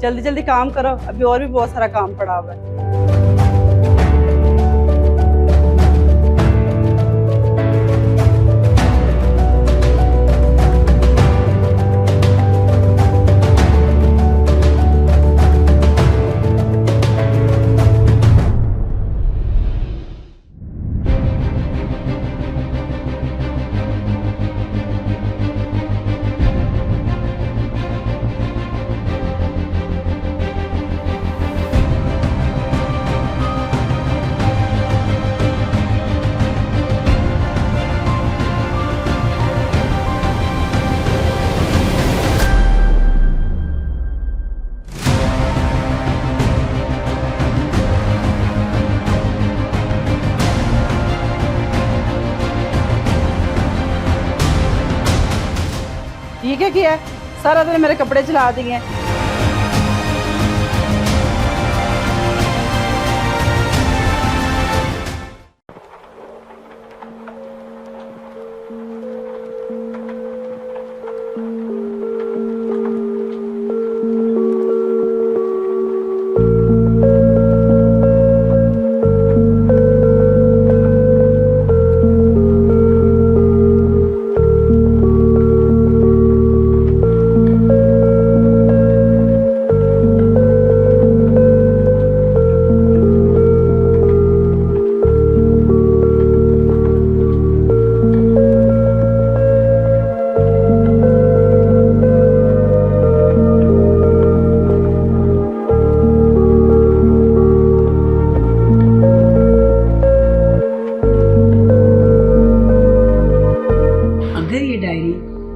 जल्दी जल्दी काम करो, अभी और भी बहुत सारा काम पड़ा हुआ है। ये क्या किया है? सारा दिन मेरे कपड़े चला दिए।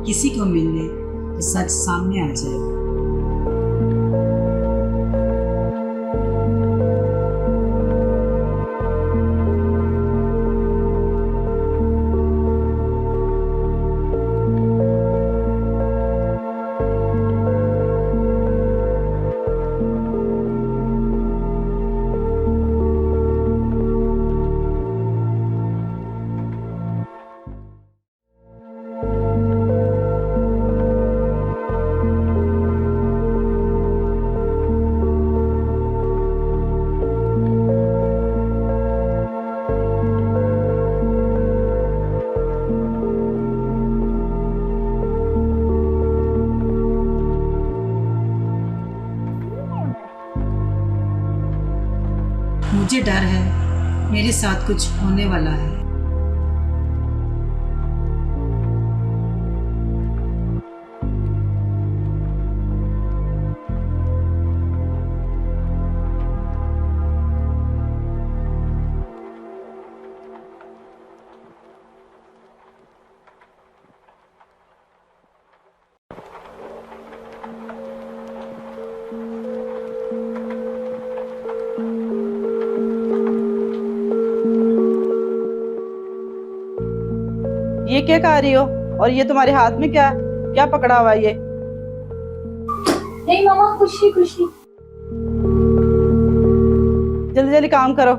किसी को मिलने तो सच सामने आ जाए। मुझे डर है मेरे साथ कुछ होने वाला है। ये क्या खा रही हो? और ये तुम्हारे हाथ में क्या क्या पकड़ा हुआ है ये? नहीं मामा, कुछ नहीं कुछ नहीं। जल्दी जल्दी काम करो।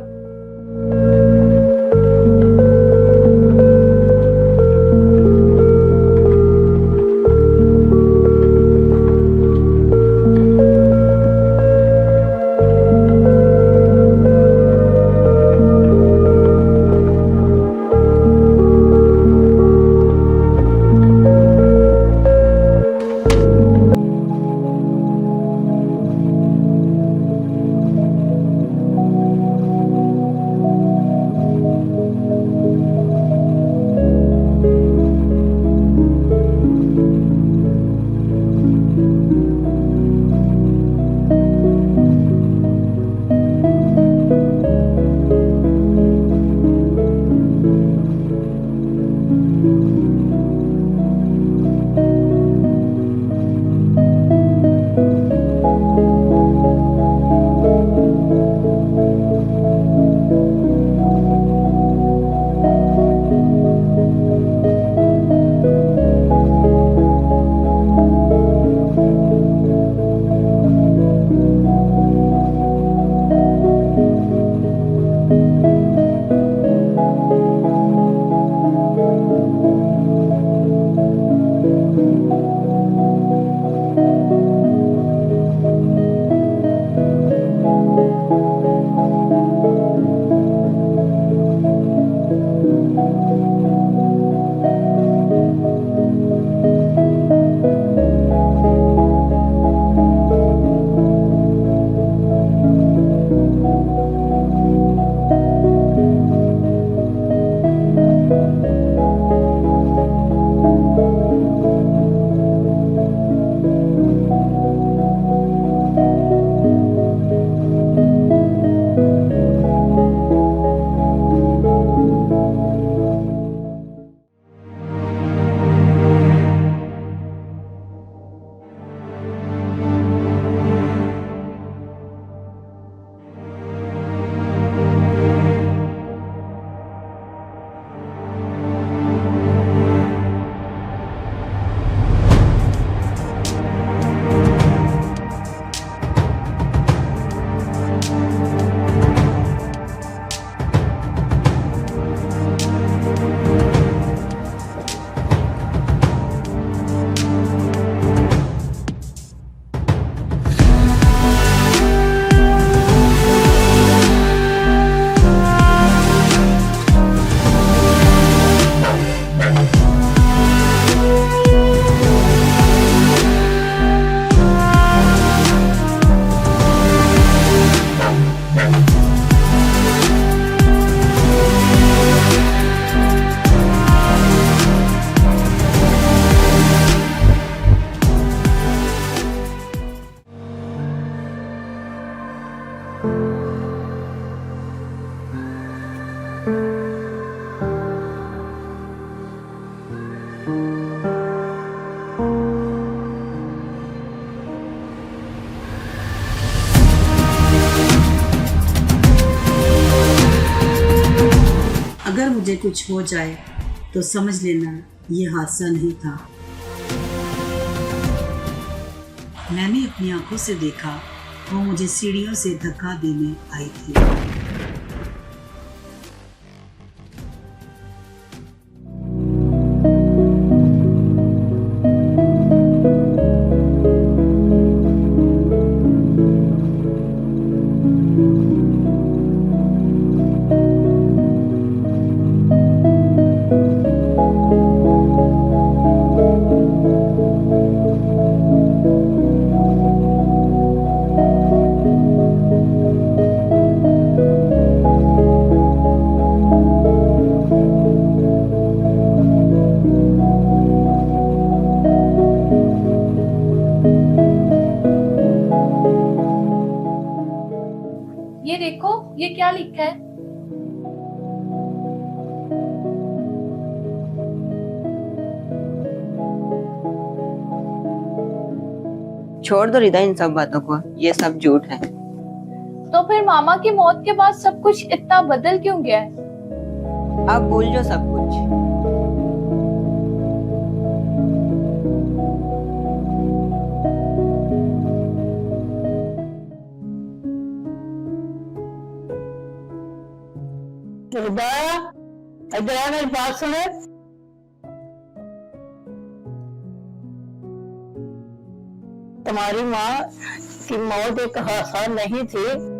अगर मुझे कुछ हो जाए तो समझ लेना ये हादसा नहीं था। मैंने अपनी आंखों से देखा वो मुझे सीढ़ियों से धक्का देने आई थी। ये देखो, ये क्या लिखा है? छोड़ दो रिदा इन सब बातों को, ये सब झूठ है। तो फिर मामा की मौत के बाद सब कुछ इतना बदल क्यों गया है? अब भूल जो सब कुछ। रिदा, इधर आ, मेरी बात सुनो। तुम्हारी माँ की मौत एक हादसा नहीं थी।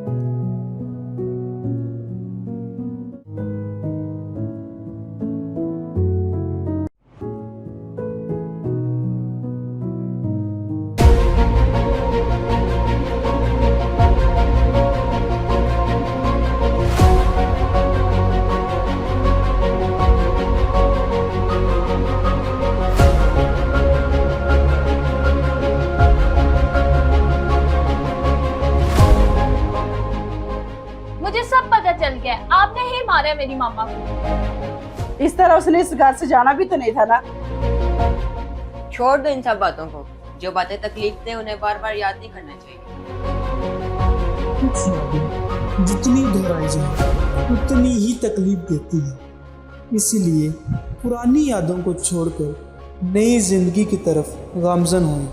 मुझे सब पता चल गया है, आपने ही मारा है मेरी मामा को। इस तरह उसने इस घर से जाना भी तो नहीं था ना। छोड़ दो इन सब बातों को। जो बातें तकलीफ दे उन्हें बार बार याद नहीं करना चाहिए। कुछ यादें जितनी दोहराई जाए उतनी ही तकलीफ देती है। इसीलिए पुरानी यादों को छोड़कर नई जिंदगी की तरफ गामजन हों।